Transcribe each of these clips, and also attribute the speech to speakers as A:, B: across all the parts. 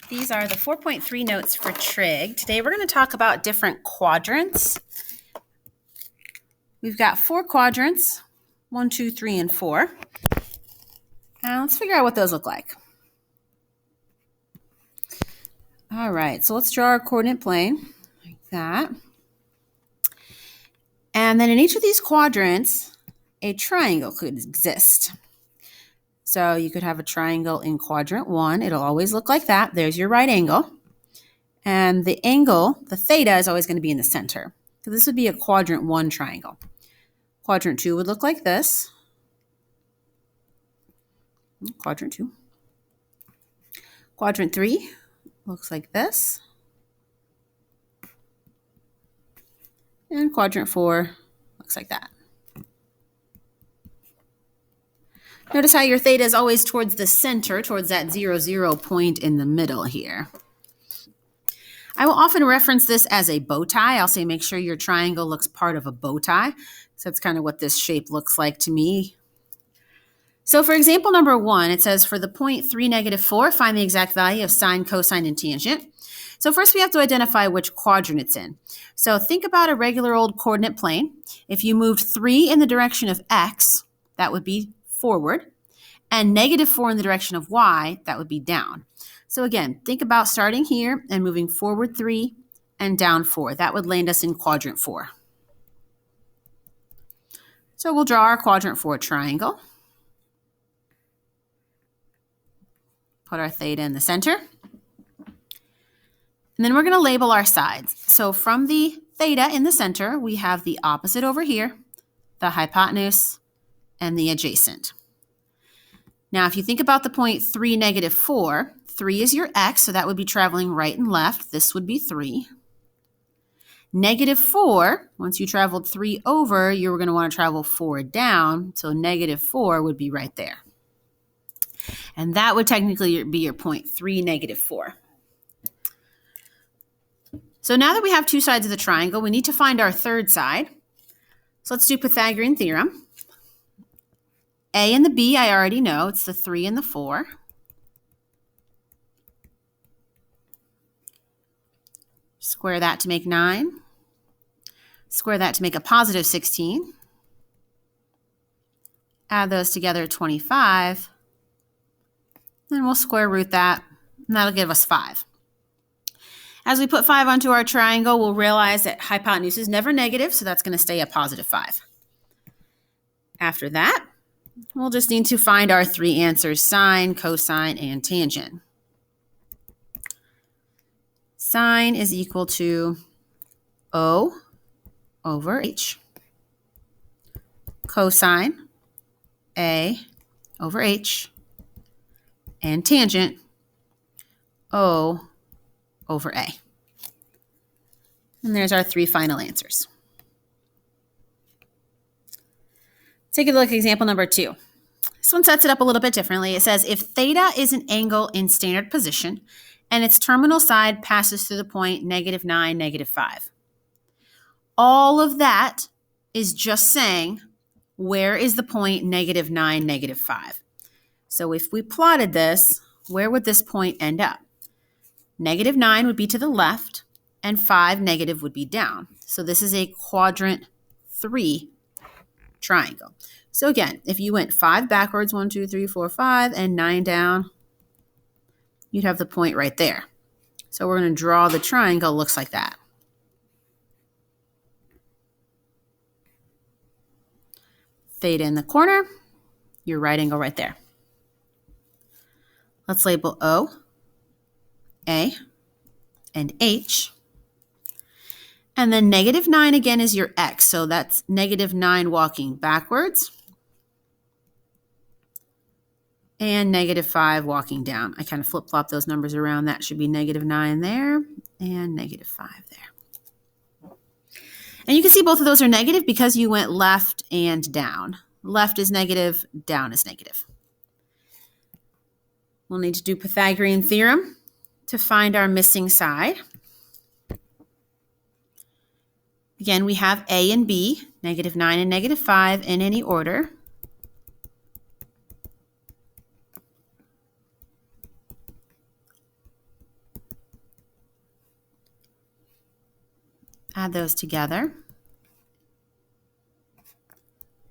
A: These are the 4.3 notes for trig. Today we're going to talk about different quadrants. We've got 4 quadrants, 1, 2, 3, and 4. Now let's figure out what those look like. All right, so let's draw our coordinate plane like that. And then in each of these quadrants, a triangle could exist. So you could have a triangle in quadrant 1. It'll always look like that. There's your right angle. And the angle, the theta, is always going to be in the center. So this would be a quadrant 1 triangle. Quadrant 2 would look like this. Quadrant 2. Quadrant 3 looks like this. And quadrant 4 looks like that. Notice how your theta is always towards the center, towards that 0, 0 point in the middle here. I will often reference this as a bow tie. I'll say make sure your triangle looks part of a bow tie. So that's kind of what this shape looks like to me. So for example number 1, it says for the point 3, -4, find the exact value of sine, cosine, and tangent. So first we have to identify which quadrant it's in. So think about a regular old coordinate plane. If you moved 3 in the direction of x, that would be forward, and -4 in the direction of y, that would be down. So again, think about starting here and moving forward 3 and down 4. That would land us in quadrant 4. So we'll draw our quadrant 4 triangle. Put our theta in the center. And then we're going to label our sides. So from the theta in the center, we have the opposite over here, the hypotenuse, and the adjacent. Now, if you think about the point 3, -4, 3 is your x, so that would be traveling right and left. This would be 3. -4, once you traveled 3 over, you were going to want to travel 4 down, so -4 would be right there. And that would technically be your point 3, -4. So now that we have 2 sides of the triangle, we need to find our third side. So let's do Pythagorean theorem. A and the B I already know. It's the 3 and the 4. Square that to make 9. Square that to make a positive 16. Add those together, 25. Then we'll square root that, and that'll give us 5. As we put 5 onto our triangle, we'll realize that hypotenuse is never negative, so that's going to stay a positive 5. After that, we'll just need to find our 3 answers, sine, cosine, and tangent. Sine is equal to O over H. Cosine, A over H. And tangent, O over A. And there's our 3 final answers. Take a look at example number 2. This one sets it up a little bit differently. It says if theta is an angle in standard position and its terminal side passes through the point -9, -5. All of that is just saying where is the point -9, -5. So if we plotted this, where would this point end up? -9 would be to the left, and 5 negative would be down. So this is a quadrant 3 triangle. So again, if you went 5 backwards, 1, 2, 3, 4, 5, and 9 down, you'd have the point right there. So we're going to draw the triangle, looks like that. Theta in the corner, your right angle right there. Let's label O, A, and H. And then -9 again is your x, so that's -9 walking backwards. And -5 walking down. I kind of flip-flop those numbers around. That should be -9 there and -5 there. And you can see both of those are negative because you went left and down. Left is negative, down is negative. We'll need to do Pythagorean theorem to find our missing side. Again, we have A and B, -9 and -5 in any order. Add those together.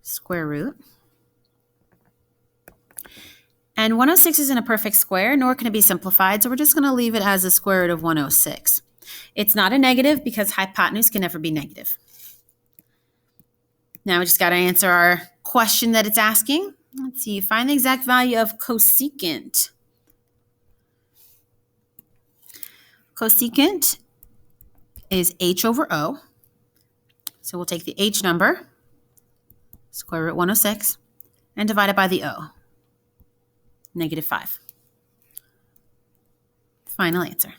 A: Square root. And 106 isn't a perfect square, nor can it be simplified, so we're just going to leave it as the square root of 106. It's not a negative because hypotenuse can never be negative. Now we just got to answer our question that it's asking. Let's see, find the exact value of cosecant. Cosecant is h over o. So we'll take the h number, square root 106, and divide it by the o, -5. Final answer.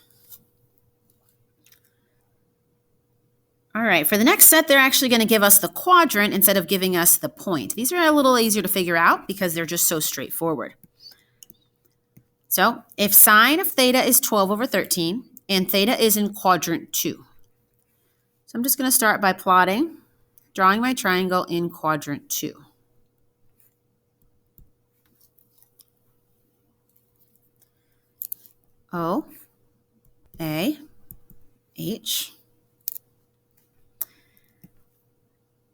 A: All right, for the next set, they're actually going to give us the quadrant instead of giving us the point. These are a little easier to figure out because they're just so straightforward. So if sine of theta is 12 over 13 and theta is in quadrant 2. So I'm just going to start by drawing my triangle in quadrant 2. O, A, H.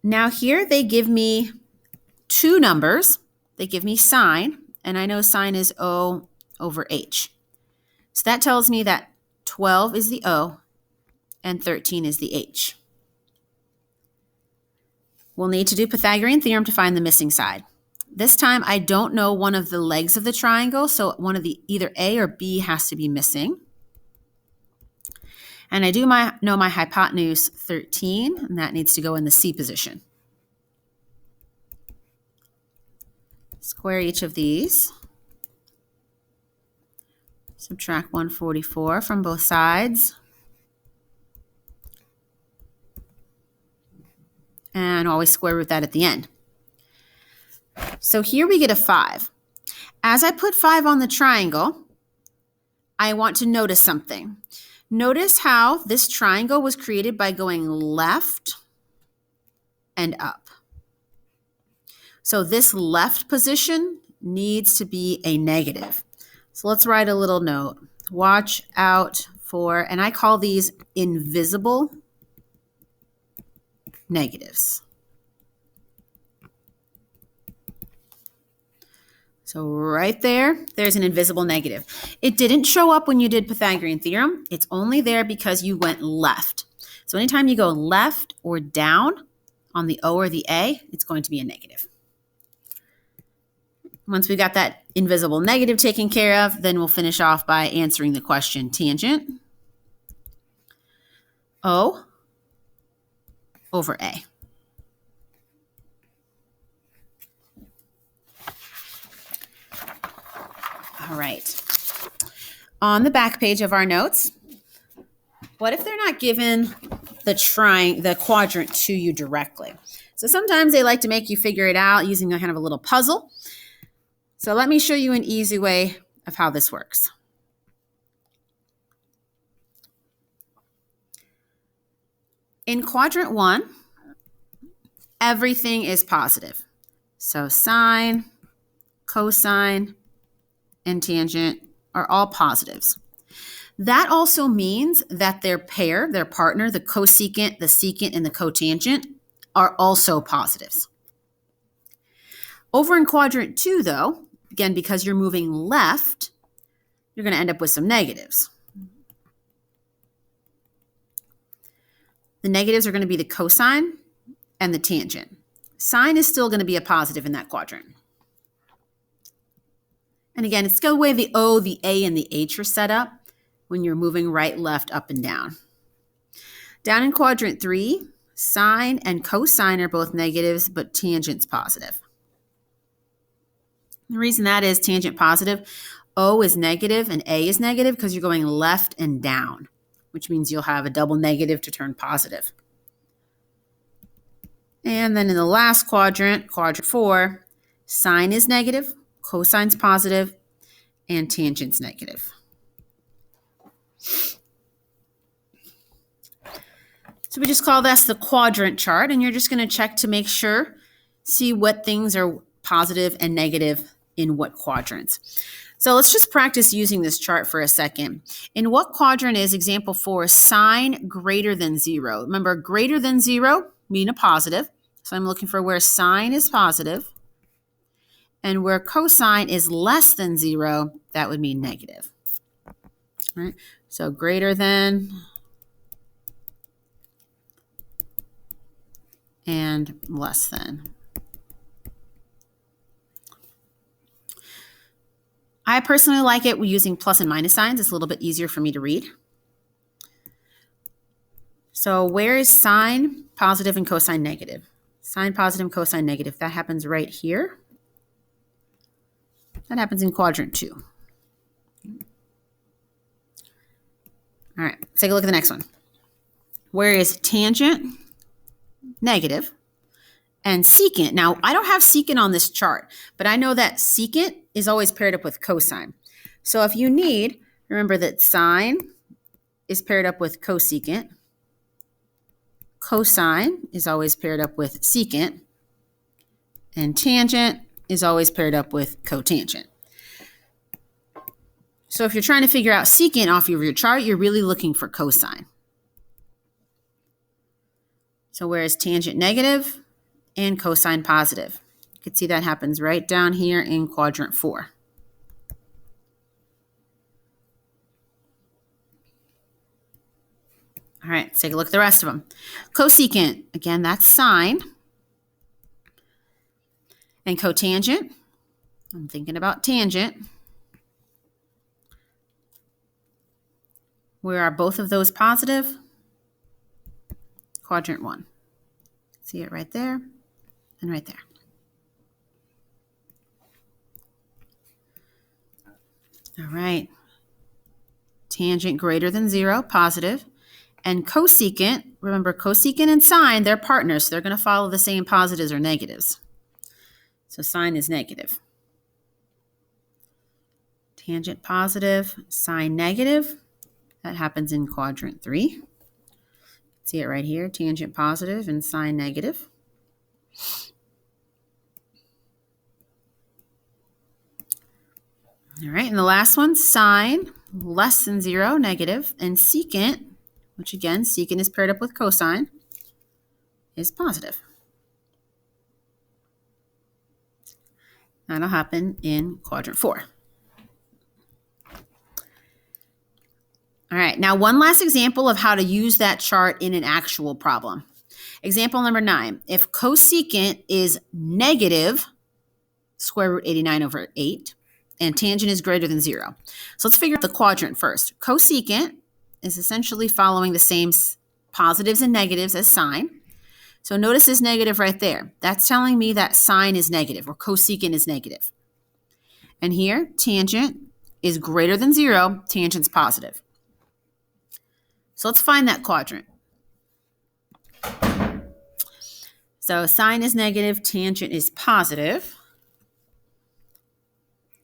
A: Now here they give me two numbers. They give me sine, and I know sine is O over H. So that tells me that 12 is the O and 13 is the H. We'll need to do Pythagorean theorem to find the missing side. This time I don't know one of the legs of the triangle, so one of the either A or B has to be missing. And I do know my hypotenuse 13, and that needs to go in the C position. Square each of these. Subtract 144 from both sides. And always square root that at the end. So here we get a 5. As I put 5 on the triangle, I want to notice something. Notice how this triangle was created by going left and up. So this left position needs to be a negative. So let's write a little note. Watch out for, and I call these invisible negatives. So right there, there's an invisible negative. It didn't show up when you did Pythagorean theorem. It's only there because you went left. So anytime you go left or down on the O or the A, it's going to be a negative. Once we got that invisible negative taken care of, then we'll finish off by answering the question. Tangent O over A. All right. On the back page of our notes, what if they're not given the quadrant to you directly? So sometimes they like to make you figure it out using a kind of a little puzzle. So let me show you an easy way of how this works. In quadrant 1, everything is positive. So sine, cosine, and tangent are all positives. That also means that their pair, their partner, the cosecant, the secant, and the cotangent are also positives. Over in quadrant 2, though, again, because you're moving left, you're going to end up with some negatives. The negatives are going to be the cosine and the tangent. Sine is still going to be a positive in that quadrant. And again, it's the way the O, the A, and the H are set up when you're moving right, left, up, and down. Down in quadrant 3, sine and cosine are both negatives, but tangent's positive. The reason that is tangent positive, O is negative and A is negative because you're going left and down, which means you'll have a double negative to turn positive. And then in the last quadrant, quadrant 4, sine is negative, cosine's positive, and tangent's negative. So we just call this the quadrant chart, and you're just going to check to make sure, see what things are positive and negative in what quadrants. So let's just practice using this chart for a second. In what quadrant is example 4 sine greater than 0? Remember, greater than 0 mean a positive. So I'm looking for where sine is positive. And where cosine is less than 0, that would mean negative. All right? So greater than and less than. I personally like it using plus and minus signs. It's a little bit easier for me to read. So where is sine positive and cosine negative? Sine positive, cosine negative. That happens right here. That happens in quadrant 2. All right, let's take a look at the next one. Where is tangent negative and secant? Now, I don't have secant on this chart, but I know that secant is always paired up with cosine. So if you need, remember that sine is paired up with cosecant. Cosine is always paired up with secant. And tangent is always paired up with cotangent. So if you're trying to figure out secant off of your chart, you're really looking for cosine. So where is tangent negative and cosine positive? You can see that happens right down here in quadrant 4. All right, let's take a look at the rest of them. Cosecant, again, that's sine. And cotangent, I'm thinking about tangent. Where are both of those positive? Quadrant 1. See it right there and right there. All right. Tangent greater than 0, positive. And cosecant, remember cosecant and sine, they're partners. So they're going to follow the same positives or negatives. So sine is negative. Tangent positive, sine negative. That happens in quadrant 3. See it right here, tangent positive and sine negative. All right, and the last one, sine less than 0, negative, and secant, which again, secant is paired up with cosine, is positive. That'll happen in quadrant 4. All right, now one last example of how to use that chart in an actual problem. Example number 9, if cosecant is negative square root 89 over 8, and tangent is greater than 0. So let's figure out the quadrant first. Cosecant is essentially following the same positives and negatives as sine. So notice this negative right there. That's telling me that sine is negative, or cosecant is negative. And here, tangent is greater than 0, tangent's positive. So let's find that quadrant. So sine is negative, tangent is positive.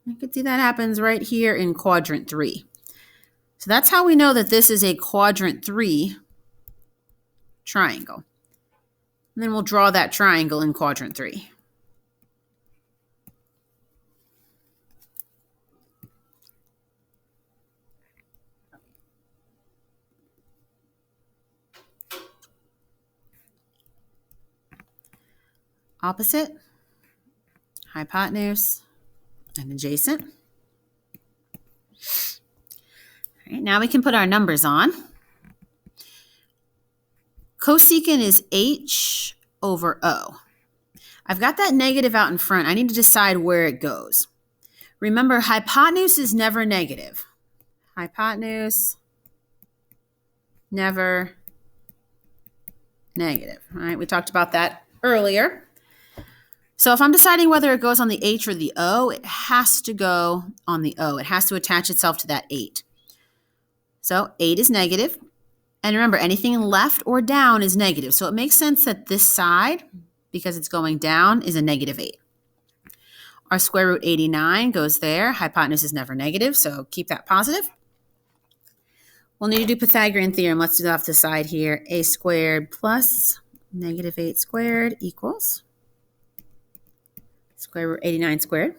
A: You can see that happens right here in quadrant 3. So that's how we know that this is a quadrant 3 triangle. And then we'll draw that triangle in quadrant 3. Opposite, hypotenuse, and adjacent. All right, now we can put our numbers on. Cosecant is h over o. I've got that negative out in front. I need to decide where it goes. Remember, hypotenuse is never negative. Hypotenuse, never negative. All right, we talked about that earlier. So if I'm deciding whether it goes on the h or the o, it has to go on the o. It has to attach itself to that 8. So 8 is negative. And remember, anything left or down is negative. So it makes sense that this side, because it's going down, is a negative 8. Our square root 89 goes there. Hypotenuse is never negative, so keep that positive. We'll need to do Pythagorean theorem. Let's do that off the side here. A squared plus negative 8 squared equals square root 89 squared.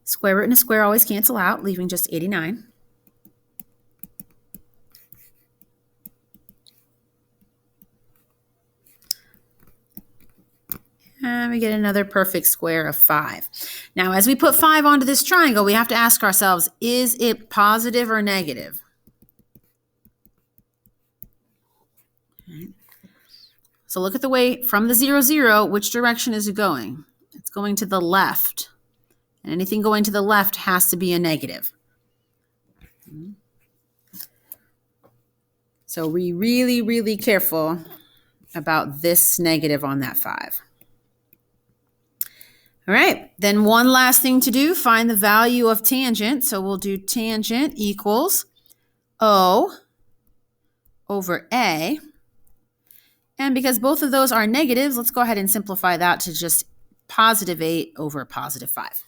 A: Square root and a square always cancel out, leaving just 89. And we get another perfect square of 5. Now, as we put 5 onto this triangle, we have to ask ourselves, is it positive or negative? Okay. So look at the way from the 0, 0, which direction is it going? It's going to the left. And anything going to the left has to be a negative. So be really, really careful about this negative on that 5. All right, then one last thing to do, find the value of tangent. So we'll do tangent equals O over A. And because both of those are negatives, let's go ahead and simplify that to just positive 8 over positive 5.